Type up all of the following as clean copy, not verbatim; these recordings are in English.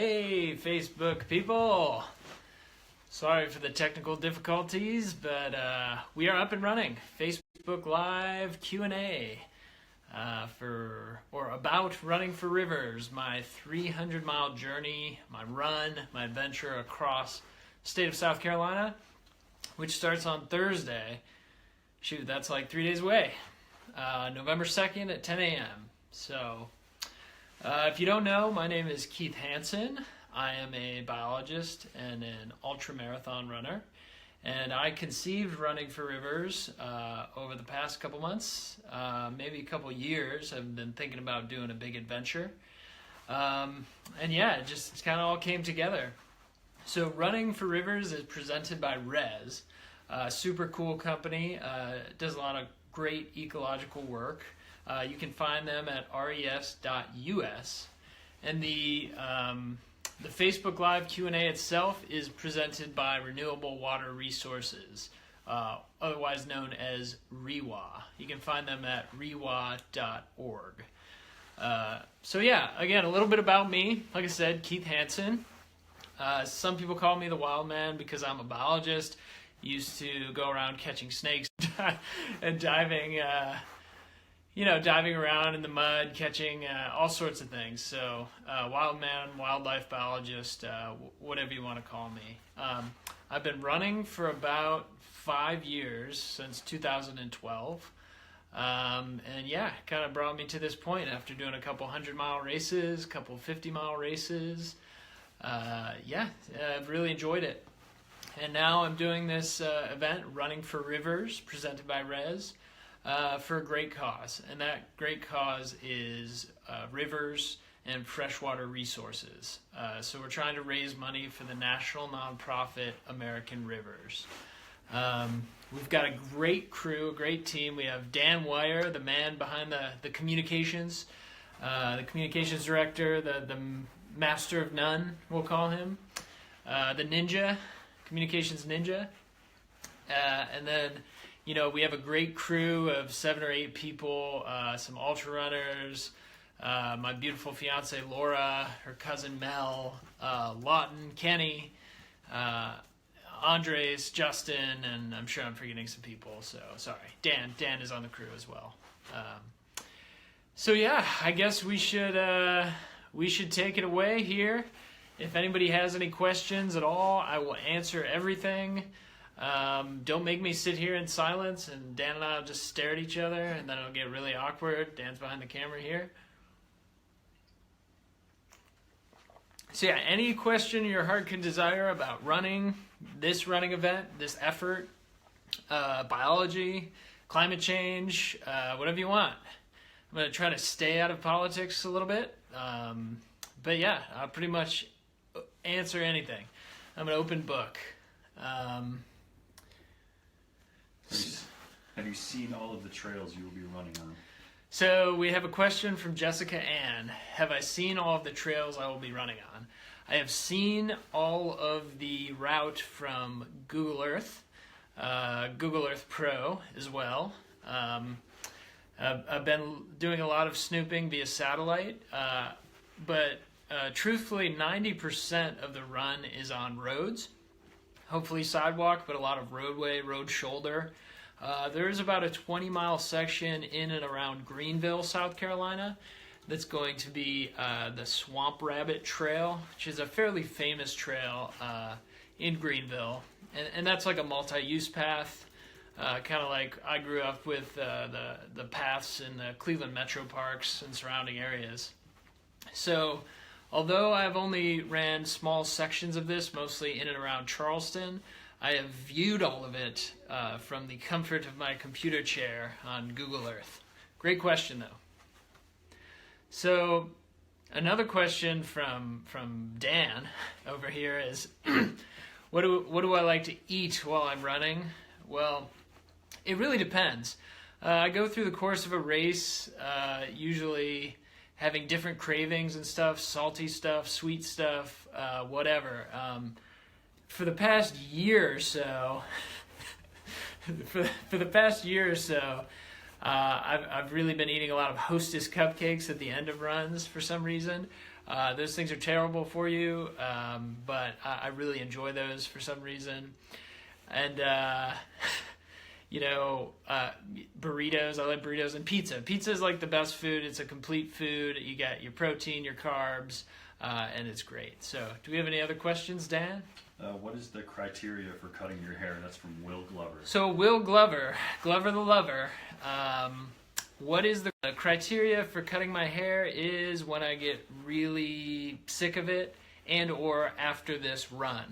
Hey, Facebook people. Sorry for the technical difficulties, but we are up and running. Facebook Live Q&A about running for rivers, my 300-mile journey, my run, my adventure across the state of South Carolina, which starts on Thursday. Shoot, that's like 3 days away. November 2nd at 10 a.m. So, if you don't know, my name is Keith Hanson. I am a biologist and an ultramarathon runner. And I conceived running for rivers over the past couple months, maybe a couple years. I've been thinking about doing a big adventure. And yeah, it just kind of all came together. So Running for Rivers is presented by Res, a super cool company. Does a lot of great ecological work. You can find them at res.us. And the Facebook Live Q&A itself is presented by Renewable Water Resources, otherwise known as REWA. You can find them at rewa.org. So yeah, again, a little bit about me. Like I said, Keith Hanson. Some people call me the wild man because I'm a biologist. Used to go around catching snakes and diving, diving around in the mud, catching all sorts of things. So wild man, wildlife biologist, whatever you want to call me. I've been running for about 5 years, since 2012. And yeah, kind of brought me to this point after doing a couple 100-mile races, a couple 50-mile races. I've really enjoyed it. And now I'm doing this event, Running for Rivers, presented by Res, for a great cause. And that great cause is rivers and freshwater resources. So we're trying to raise money for the national nonprofit American Rivers. We've got a great crew, a great team. We have Dan Wire, the man behind the communications, the communications director, the master of none, we'll call him, the ninja, communications ninja. And then, we have a great crew of 7 or 8 people, some ultra runners, my beautiful fiance Laura, her cousin Mel, Lawton, Kenny, Andres, Justin, and I'm sure I'm forgetting some people, so sorry. Dan is on the crew as well. So yeah, I guess we should take it away here. If anybody has any questions at all, I will answer everything. Don't make me sit here in silence and Dan and I will just stare at each other and then it'll get really awkward. Dan's behind the camera here. So yeah, any question your heart can desire about running, this running event, this effort, biology, climate change, whatever you want. I'm going to try to stay out of politics a little bit. But yeah, I'll pretty much answer anything. I'm an open book. Have you seen all of the trails you will be running on? So we have a question from Jessica Ann. Have I seen all of the trails I will be running on? I have seen all of the route from Google Earth, Google Earth Pro as well. I've been doing a lot of snooping via satellite, but truthfully, 90% of the run is on roads. Hopefully sidewalk, but a lot of roadway, road shoulder. There is about a 20-mile section in and around Greenville, South Carolina, that's going to be the Swamp Rabbit Trail, which is a fairly famous trail in Greenville. And that's like a multi-use path, kind of like I grew up with the paths in the Cleveland Metro Parks and surrounding areas. So, although I've only ran small sections of this, mostly in and around Charleston, I have viewed all of it from the comfort of my computer chair on Google Earth. Great question, though. So, another question from Dan over here is, what do I like to eat while I'm running? Well, it really depends. I go through the course of a race, usually having different cravings and stuff, salty stuff, sweet stuff, whatever. For the past year or so, I've really been eating a lot of Hostess cupcakes at the end of runs for some reason. Those things are terrible for you, but I really enjoy those for some reason. And, burritos, I like burritos, and pizza. Pizza is like the best food. It's a complete food. You got your protein, your carbs, and it's great. So do we have any other questions, Dan? What is the criteria for cutting your hair? That's from Will Glover. So Will Glover, Glover the Lover, what is the criteria for cutting my hair is when I get really sick of it and or after this run.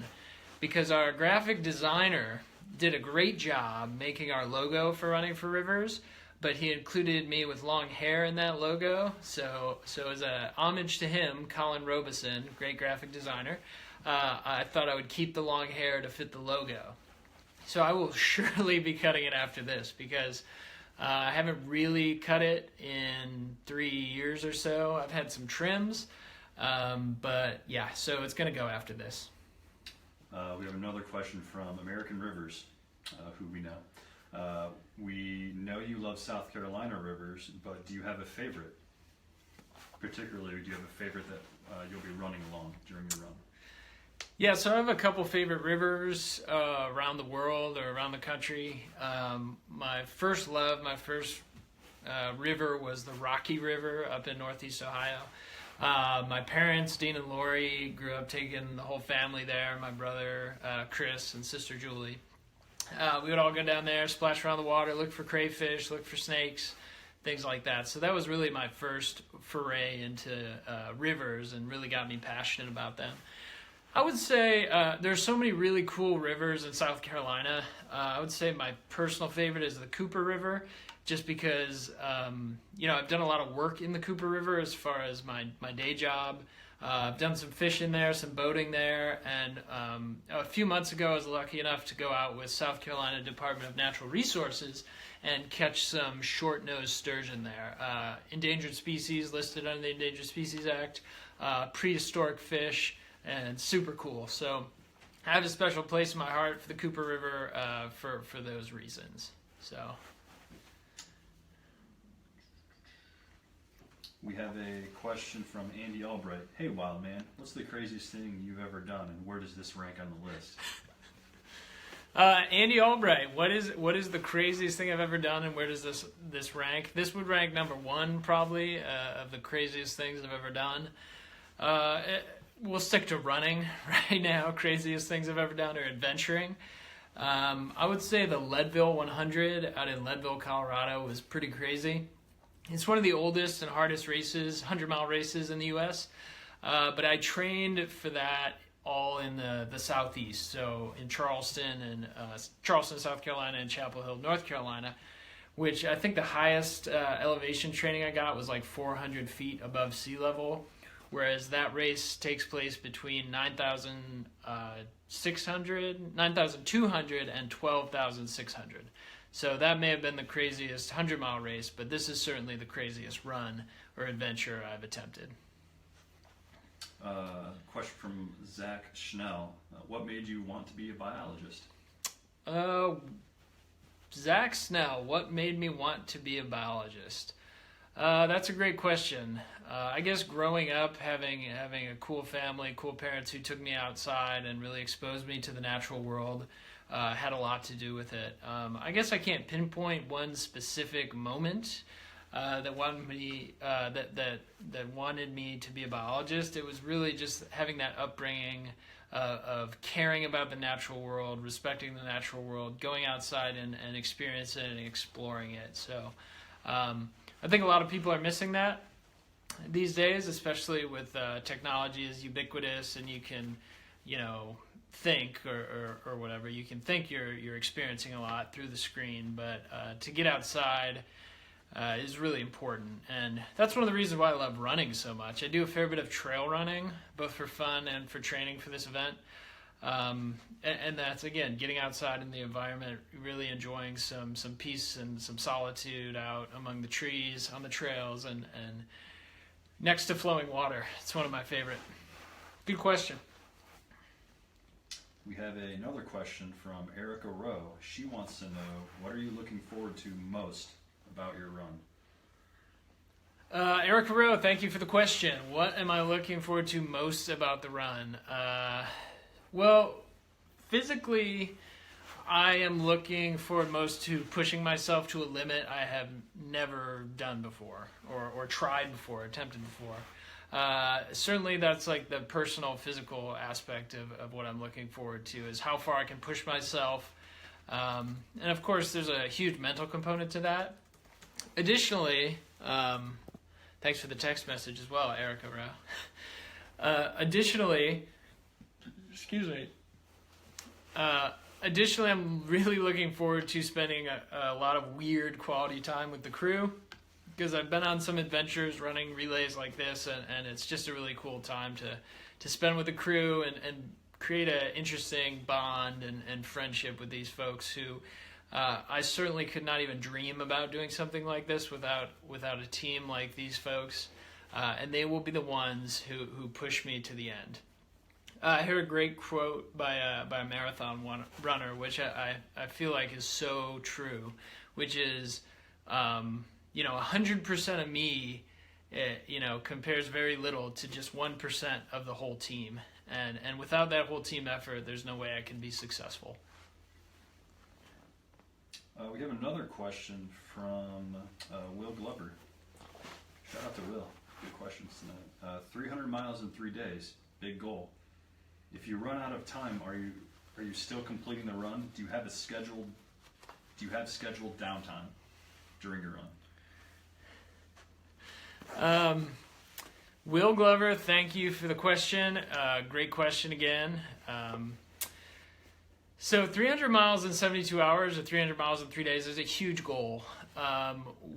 Because our graphic designer did a great job making our logo for Running for Rivers, but he included me with long hair in that logo. So as a homage to him, Colin Robeson, great graphic designer, I thought I would keep the long hair to fit the logo. So I will surely be cutting it after this because I haven't really cut it in 3 years or so. I've had some trims, but yeah, so it's going to go after this. We have another question from American Rivers, who we know. We know you love South Carolina rivers, but do you have a favorite? Particularly, do you have a favorite that you'll be running along during your run? Yeah, so I have a couple favorite rivers around the world or around the country. My first love, my first river was the Rocky River up in Northeast Ohio. My parents, Dean and Lori, grew up taking the whole family there, my brother Chris and sister Julie. We would all go down there, splash around the water, look for crayfish, look for snakes, things like that. So that was really my first foray into rivers and really got me passionate about them. I would say there's so many really cool rivers in South Carolina. I would say my personal favorite is the Cooper River, just because, I've done a lot of work in the Cooper River as far as my day job. I've done some fishing there, some boating there, and a few months ago I was lucky enough to go out with South Carolina Department of Natural Resources and catch some short-nosed sturgeon there. Endangered species listed under the Endangered Species Act, prehistoric fish, and super cool. So I have a special place in my heart for the Cooper River for those reasons. So we have a question from Andy Albright. Hey, Wild Man, what's the craziest thing you've ever done, and where does this rank on the list? Andy Albright, what is the craziest thing I've ever done, and where does this rank? This would rank number one probably of the craziest things I've ever done. We'll stick to running right now. Craziest things I've ever done are adventuring. I would say the Leadville 100 out in Leadville, Colorado was pretty crazy. It's one of the oldest and hardest races, 100-mile races in the U.S., but I trained for that all in the southeast, so in Charleston, South Carolina, and Chapel Hill, North Carolina, which I think the highest elevation training I got was like 400 feet above sea level, whereas that race takes place between 9,200 and 12,600. So that may have been the craziest 100-mile race, but this is certainly the craziest run or adventure I've attempted. Question from Zach Schnell. What made you want to be a biologist? Zach Snell, what made me want to be a biologist? That's a great question. I guess growing up, having a cool family, cool parents who took me outside and really exposed me to the natural world had a lot to do with it. I guess I can't pinpoint one specific moment that wanted me to be a biologist. It was really just having that upbringing of caring about the natural world, respecting the natural world, going outside and experiencing it and exploring it. So I think a lot of people are missing that these days, especially with technology is ubiquitous and you can, think or whatever. You can think you're experiencing a lot through the screen, but to get outside is really important. And that's one of the reasons why I love running so much. I do a fair bit of trail running, both for fun and for training for this event. And that's, again, getting outside in the environment, really enjoying some peace and some solitude out among the trees, on the trails, and next to flowing water. It's one of my favorite. Good question. We have another question from Erica Rowe. She wants to know, what are you looking forward to most about your run? Eric Rowe, thank you for the question. What am I looking forward to most about the run? Well, physically, I am looking forward most to pushing myself to a limit I have never done before, or tried before, attempted before. Certainly that's like the personal, physical aspect of what I'm looking forward to, is how far I can push myself. And of course, there's a huge mental component to that. Additionally, thanks for the text message as well, Erica Rowe. Additionally, I'm really looking forward to spending a lot of weird quality time with the crew, because I've been on some adventures running relays like this, and it's just a really cool time to spend with the crew and create an interesting bond and friendship with these folks who I certainly could not even dream about doing something like this without a team like these folks, and they will be the ones who push me to the end. I heard a great quote by a marathon runner, which I feel like is so true, which is, 100% of me, compares very little to just 1% of the whole team. And without that whole team effort, there's no way I can be successful. We have another question from Will Glover. Shout out to Will. Good questions tonight. 300 miles in 3 days. Big goal. If you run out of time, are you still completing the run? Do you have scheduled downtime during your run? Will Glover, thank you for the question. Great question again. So 300 miles in 72 hours or 300 miles in 3 days is a huge goal.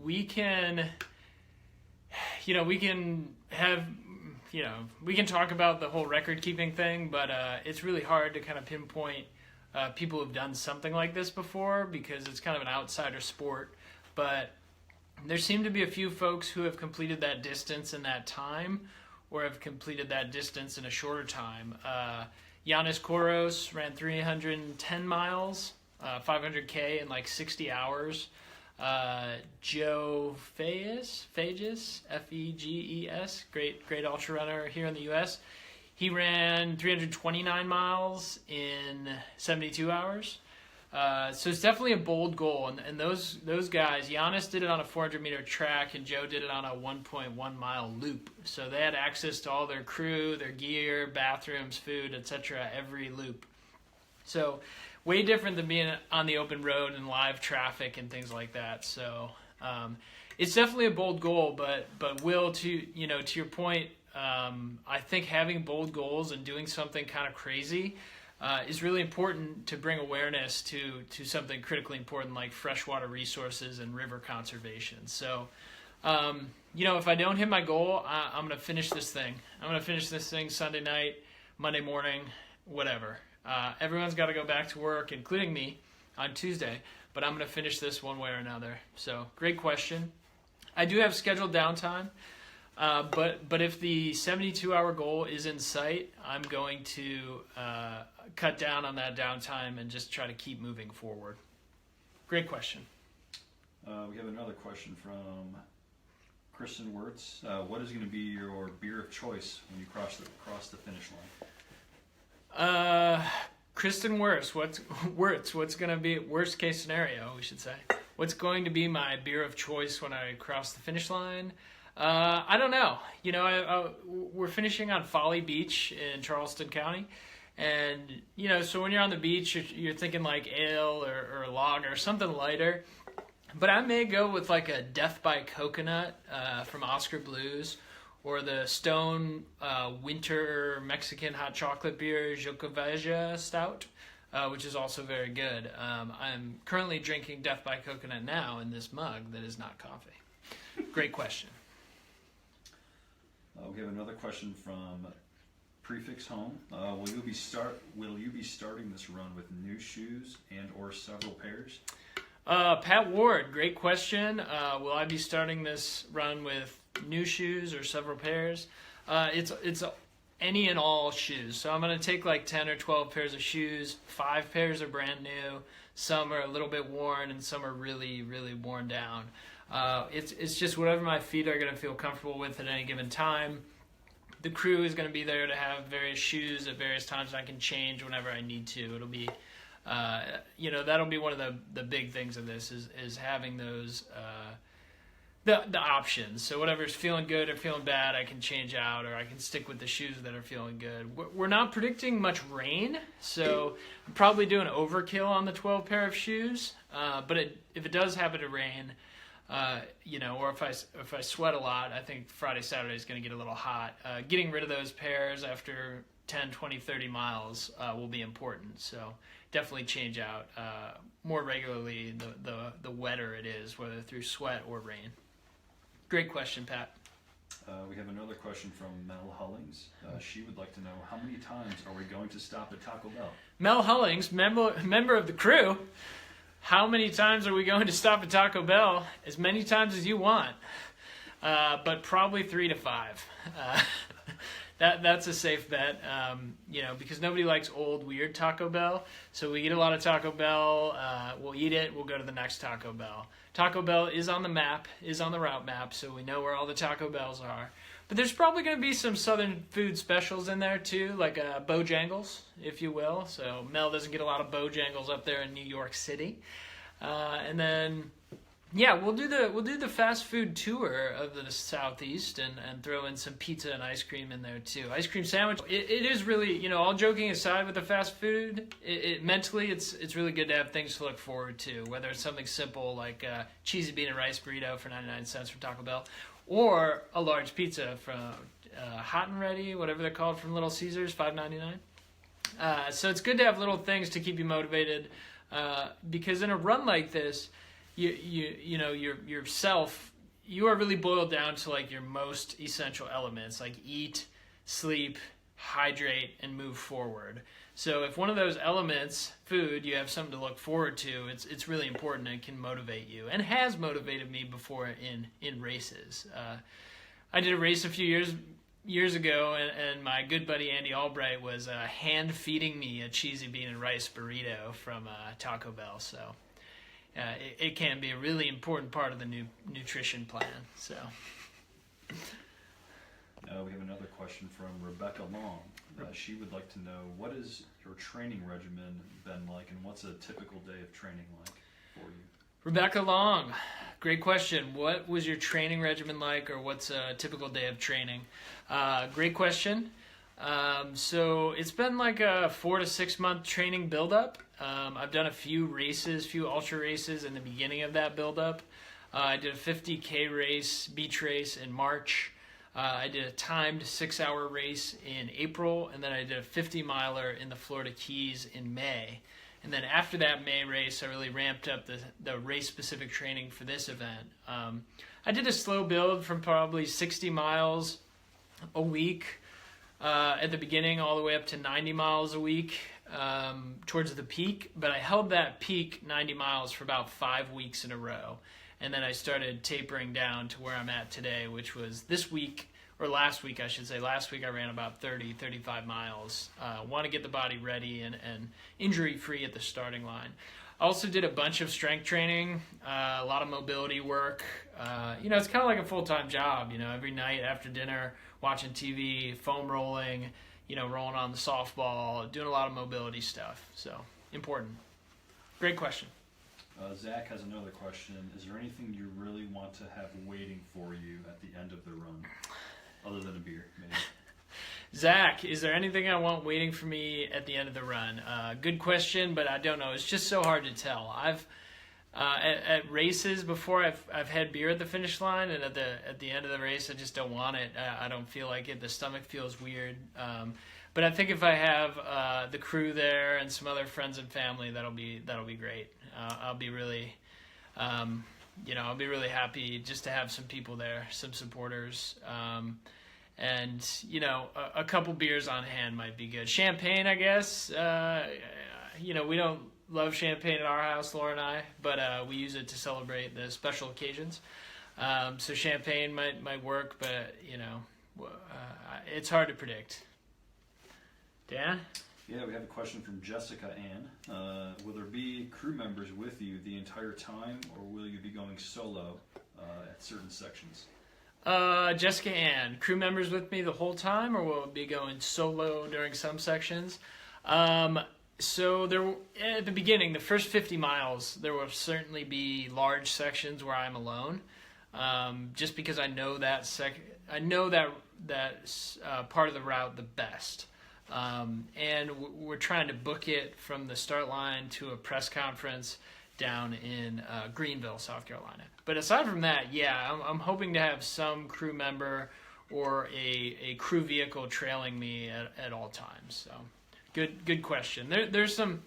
We can talk about the whole record keeping thing, but it's really hard to kind of pinpoint people who've done something like this before, because it's kind of an outsider sport. But there seem to be a few folks who have completed that distance in that time, or have completed that distance in a shorter time. Yanis Kouros ran 310 miles, 500K in like 60 hours. Joe Feges, Feges, great ultra runner here in the U.S. He ran 329 miles in 72 hours. So it's definitely a bold goal, and those guys, Giannis did it on a 400-meter track, and Joe did it on a 1.1-mile loop. So they had access to all their crew, their gear, bathrooms, food, etc. every loop. So way different than being on the open road and live traffic and things like that. So it's definitely a bold goal, but Will, to your point, I think having bold goals and doing something kind of crazy is really important to bring awareness to something critically important like freshwater resources and river conservation. So, if I don't hit my goal, I'm going to finish this thing. I'm going to finish this thing Sunday night, Monday morning, whatever. Everyone's got to go back to work, including me, on Tuesday, but I'm going to finish this one way or another. So, great question. I do have scheduled downtime. But if the 72-hour goal is in sight, I'm going to cut down on that downtime and just try to keep moving forward. Great question. We have another question from Kristen Wirtz. What is going to be your beer of choice when you cross the finish line? Kristen Wirtz, what's going to be, worst case scenario, we should say. What's going to be my beer of choice when I cross the finish line? I don't know. We're finishing on Folly Beach in Charleston County. And, so when you're on the beach, you're thinking like ale or lager, something lighter. But I may go with like a Death by Coconut from Oscar Blues, or the Stone Winter Mexican hot chocolate beer, Jocoveja Stout, which is also very good. I'm currently drinking Death by Coconut now in this mug that is not coffee. Great question. We have another question from Prefix Home. Will you be starting this run with new shoes and or several pairs? Pat Ward, great question. Will I be starting this run with new shoes or several pairs? It's any and all shoes. So I'm going to take like 10 or 12 pairs of shoes. 5 pairs are brand new. Some are a little bit worn, and some are really, really worn down. It's just whatever my feet are going to feel comfortable with at any given time. The crew is going to be there to have various shoes at various times, and I can change whenever I need to. It'll be, that'll be one of the big things of this is having those the options. So whatever's feeling good or feeling bad, I can change out, or I can stick with the shoes that are feeling good. We're not predicting much rain, so I'm probably doing overkill on the 12 pair of shoes. But if it does happen to rain, or if I sweat a lot, I think Friday, Saturday is going to get a little hot. Getting rid of those pairs after 10, 20, 30 miles will be important. So definitely change out more regularly the wetter it is, whether through sweat or rain. Great question, Pat. We have another question from Mel Hullings. She would like to know, how many times are we going to stop at Taco Bell? Mel Hullings, member of the crew. How many times are we going to stop at Taco Bell? As many times as you want, but probably 3 to 5. That's a safe bet, because nobody likes old, weird Taco Bell. So we eat a lot of Taco Bell. We'll eat it. We'll go to the next Taco Bell. Taco Bell is on the map, is on the route map, so we know where all the Taco Bells are. But there's probably going to be some Southern food specials in there too, like Bojangles, if you will. So Mel doesn't get a lot of Bojangles up there in New York City. And then, we'll do the fast food tour of the Southeast and throw in some pizza and ice cream in there too. Ice cream sandwich. It is really, all joking aside with the fast food, mentally it's really good to have things to look forward to. Whether it's something simple like cheesy bean and rice burrito for 99 cents from Taco Bell, or a large pizza from Hot and Ready, whatever they're called, from Little Caesars, $5.99. So it's good to have little things to keep you motivated, because in a run like this, yourself, you are really boiled down to like your most essential elements, like eat, sleep, hydrate, and move forward. So if one of those elements, food, you have something to look forward to, it's really important and can motivate you, and has motivated me before in races. I did a race a few years ago, and my good buddy Andy Albright was hand feeding me a cheesy bean and rice burrito from Taco Bell. So it can be a really important part of the new nutrition plan. So we have another question from Rebecca Long. She would like to know, what has your training regimen been like, and what's a typical day of training like for you? Rebecca Long, great question. What was your training regimen like, or what's a typical day of training? Great question. So it's been like a 4 to 6 month training buildup. I've done a few ultra races in the beginning of that buildup. I did a 50K race, beach race in March. I did a timed 6-hour race in April, and then I did a 50-miler in the Florida Keys in May. And then after that May race, I really ramped up the race-specific training for this event. I did a slow build from probably 60 miles a week at the beginning, all the way up to 90 miles a week towards the peak. But I held that peak 90 miles for about 5 weeks in a row. And then I started tapering down to where I'm at today, which was this week, or last week, I should say. Last week I ran about 35 miles. Want to get the body ready and injury-free at the starting line. I also did a bunch of strength training, a lot of mobility work. It's kind of like a full-time job. Every night after dinner, watching TV, foam rolling, rolling on the softball, doing a lot of mobility stuff. So, important. Great question. Zach has another question. Is there anything you really want to have waiting for you at the end of the run, other than a beer, maybe? Zach, is there anything I want waiting for me at the end of the run? Good question, but I don't know. It's just so hard to tell. I've at races before, I've had beer at the finish line, and at the end of the race, I just don't want it. I don't feel like it. The stomach feels weird. But I think if I have the crew there and some other friends and family, that'll be great. I'll be really, I'll be really happy just to have some people there, some supporters, and a couple beers on hand might be good. Champagne, I guess. We don't love champagne at our house, Laura and I, but we use it to celebrate the special occasions. So champagne might work, but it's hard to predict. Dan? Yeah, we have a question from Jessica Ann. Will there be crew members with you the entire time, or will you be going solo at certain sections? Jessica Ann, crew members with me the whole time, or will it be going solo during some sections? So there, at the beginning, the first 50 miles, there will certainly be large sections where I'm alone, just because I know that part of the route the best. And we're trying to book it from the start line to a press conference down in Greenville, South Carolina. But aside from that, yeah, I'm hoping to have some crew member or a crew vehicle trailing me at all times. So, good question. There's some,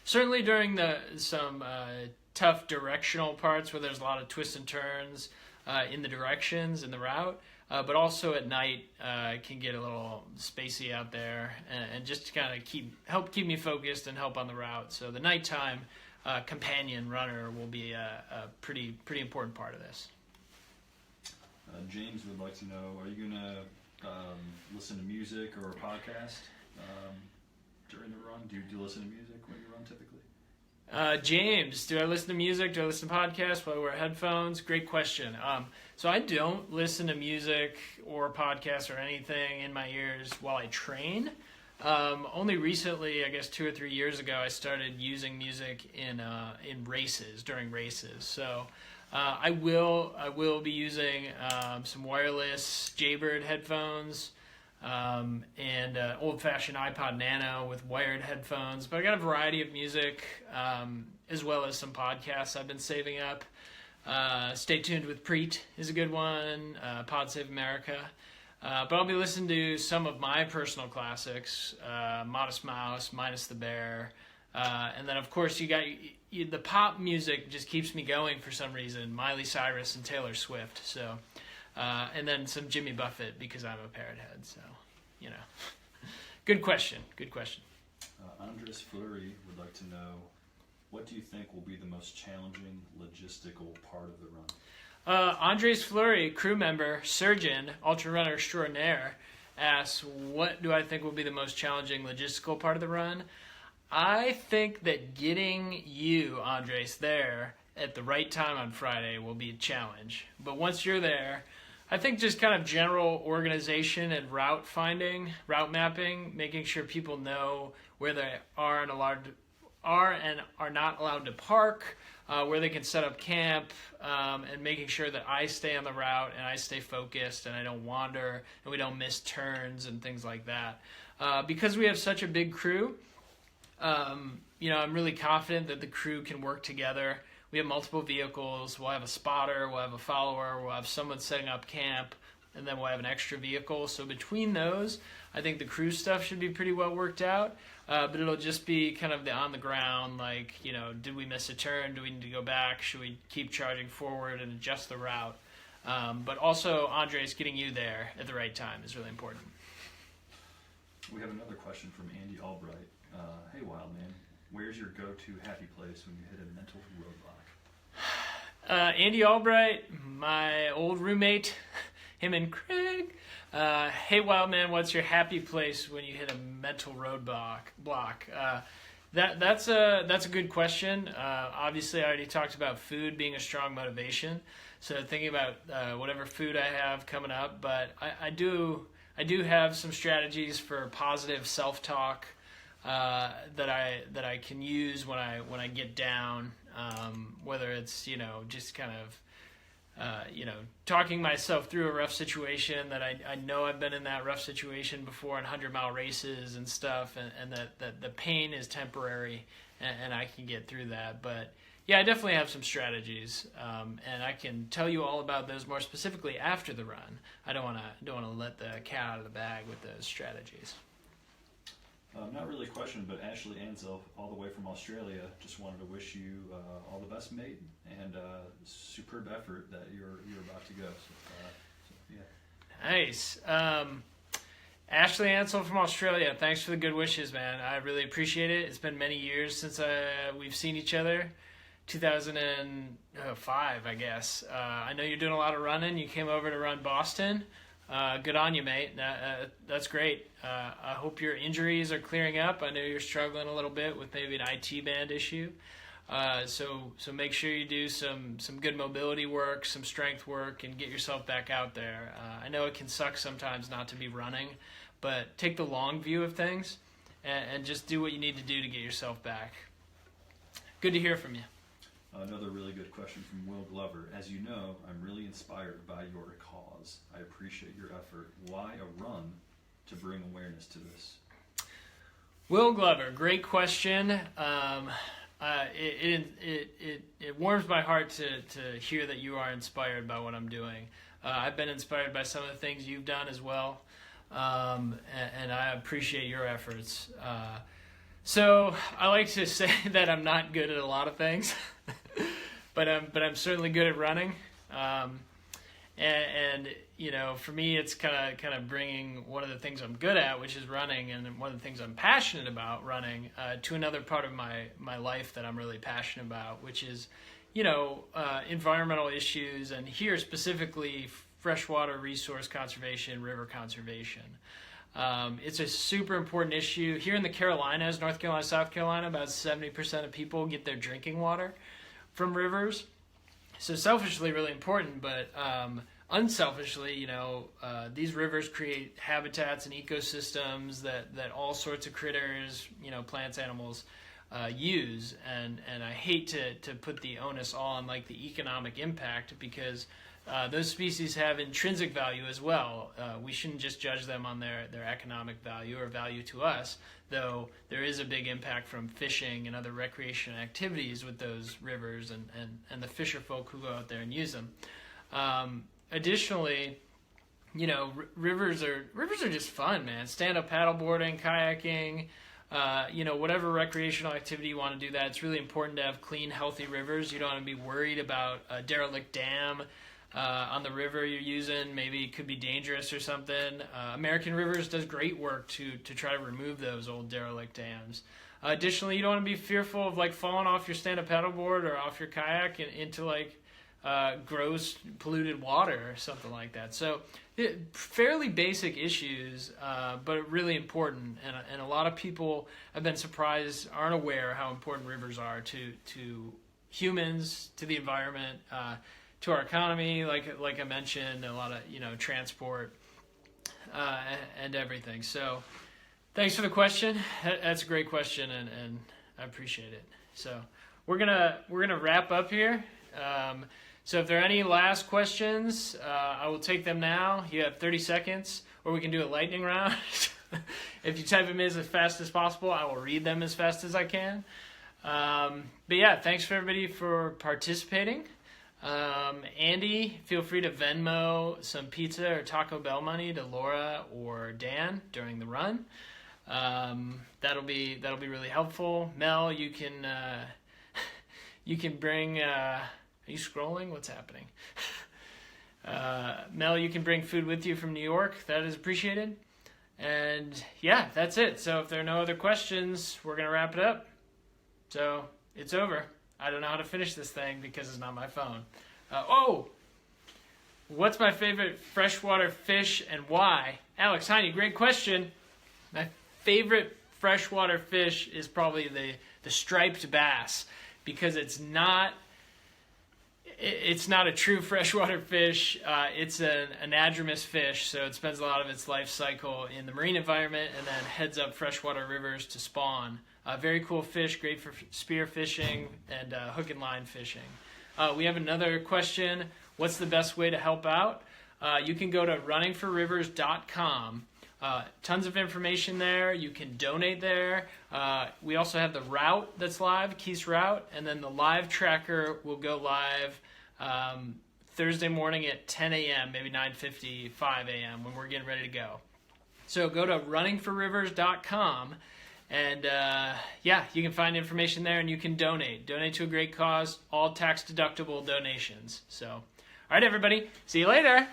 certainly during some tough directional parts where there's a lot of twists and turns in the directions in the route. But also at night, it can get a little spacey out there, and just to kind of help keep me focused and help on the route. So the nighttime companion runner will be a pretty important part of this. James would like to know: are you gonna listen to music or a podcast during the run? Do you listen to music when you run typically? James, do I listen to music? Do I listen to podcasts while I wear headphones? Great question. So I don't listen to music or podcasts or anything in my ears while I train. Only recently, I guess 2 or 3 years ago, I started using music in races, during races. So I will be using some wireless Jaybird headphones. And old-fashioned iPod Nano with wired headphones. But I got a variety of music, as well as some podcasts I've been saving up. Stay Tuned with Preet is a good one, Pod Save America. But I'll be listening to some of my personal classics, Modest Mouse, Minus the Bear. And then, of course, you got the pop music just keeps me going for some reason, Miley Cyrus and Taylor Swift. So... and then some Jimmy Buffett because I'm a Parrot head. So, good question. Andres Fleury would like to know, what do you think will be the most challenging logistical part of the run? Andres Fleury, crew member, surgeon, ultra runner extraordinaire, asks, what do I think will be the most challenging logistical part of the run? I think that getting you, Andres, there at the right time on Friday will be a challenge. But once you're there, I think just kind of general organization and route mapping, making sure people know where they are and are not allowed to park, where they can set up camp, and making sure that I stay on the route and I stay focused and I don't wander and we don't miss turns and things like that. Because we have such a big crew, I'm really confident that the crew can work together. We have multiple vehicles. We'll have a spotter, we'll have a follower, we'll have someone setting up camp, and then we'll have an extra vehicle. So between those, I think the crew stuff should be pretty well worked out. But it'll just be kind of the on the ground, like, did we miss a turn? Do we need to go back? Should we keep charging forward and adjust the route? But also, Andres, getting you there at the right time is really important. We have another question from Andy Albright. Hey, Wildman, where's your go-to happy place when you hit a mental roadblock? Andy Albright, my old roommate, him and Craig. Hey, Wildman, what's your happy place when you hit a mental roadblock? That's a good question. Obviously, I already talked about food being a strong motivation. So thinking about whatever food I have coming up, but I do have some strategies for positive self-talk that I can use when I get down, whether it's just kind of talking myself through a rough situation that I know I've been in that rough situation before in 100-mile races and stuff, and that the pain is temporary and I can get through that. But yeah, I definitely have some strategies, and I can tell you all about those more specifically after the run. I don't want to let the cat out of the bag with those strategies. Not really a question, but Ashley Ansel, all the way from Australia, just wanted to wish you all the best, mate, and superb effort that you're about to go. So yeah. Nice. Ashley Ansel from Australia, thanks for the good wishes, man. I really appreciate it. It's been many years since we've seen each other. 2005, I guess. I know you're doing a lot of running. You came over to run Boston. Good on you, mate. That's great. I hope your injuries are clearing up. I know you're struggling a little bit with maybe an IT band issue. So make sure you do some good mobility work, some strength work, and get yourself back out there. I know it can suck sometimes not to be running, but take the long view of things and just do what you need to do to get yourself back. Good to hear from you. Another really good question from Will Glover. As you know, I'm really inspired by your cause. I appreciate your effort. Why a run to bring awareness to this? Will Glover, great question. It warms my heart to hear that you are inspired by what I'm doing. I've been inspired by some of the things you've done as well, and I appreciate your efforts. So I like to say that I'm not good at a lot of things, but I'm certainly good at running. And you know, for me, it's kind of bringing one of the things I'm good at, which is running, and one of the things I'm passionate about, running, to another part of my life that I'm really passionate about, which is, you know, environmental issues, and here specifically freshwater resource conservation, river conservation. It's a super important issue. Here in the Carolinas, North Carolina, South Carolina, about 70% of people get their drinking water from rivers. So selfishly really important, but unselfishly, you know, these rivers create habitats and ecosystems that all sorts of critters, you know, plants, animals use. And I hate to put the onus on like the economic impact, because those species have intrinsic value as well. We shouldn't just judge them on their economic value or value to us, though there is a big impact from fishing and other recreation activities with those rivers and the fisher folk who go out there and use them. Additionally, you know, rivers are just fun, man. Stand-up paddleboarding, kayaking, you know, whatever recreational activity you want to do that. It's really important to have clean, healthy rivers. You don't want to be worried about a derelict dam on the river you're using. Maybe it could be dangerous or something. American Rivers does great work to try to remove those old derelict dams. Additionally, you don't want to be fearful of like falling off your stand-up paddleboard or off your kayak into like gross polluted water or something like that. So fairly basic issues, but really important. And a lot of people have been surprised, aren't aware how important rivers are to humans, to the environment, to our economy, like I mentioned, a lot of, you know, transport and everything. So thanks for the question. That's a great question, and I appreciate it. So we're gonna wrap up here. So if there are any last questions, I will take them now. You have 30 seconds, or we can do a lightning round. If you type them in as fast as possible, I will read them as fast as I can. But yeah, thanks for everybody for participating. Andy, feel free to Venmo some pizza or Taco Bell money to Laura or Dan during the run. That'll be really helpful. Mel, you can bring. Are you scrolling? What's happening? Mel, you can bring food with you from New York. That is appreciated. And yeah, that's it. So if there are no other questions, we're gonna wrap it up. So it's over. I don't know how to finish this thing because it's not my phone. What's my favorite freshwater fish and why? Alex Heine, great question. My favorite freshwater fish is probably the striped bass, because it's not a true freshwater fish. It's an anadromous fish, so it spends a lot of its life cycle in the marine environment and then heads up freshwater rivers to spawn. Very cool fish, great for spear fishing and hook and line fishing. We have another question. What's the best way to help out? You can go to runningforrivers.com. Tons of information there. You can donate there. We also have the route that's live, Keith's route, and then the live tracker will go live Thursday morning at 10 a.m., maybe 9:55 a.m. when we're getting ready to go. So go to runningforrivers.com. And yeah, you can find information there, and you can donate to a great cause, all tax deductible donations. So all right, everybody, see you later.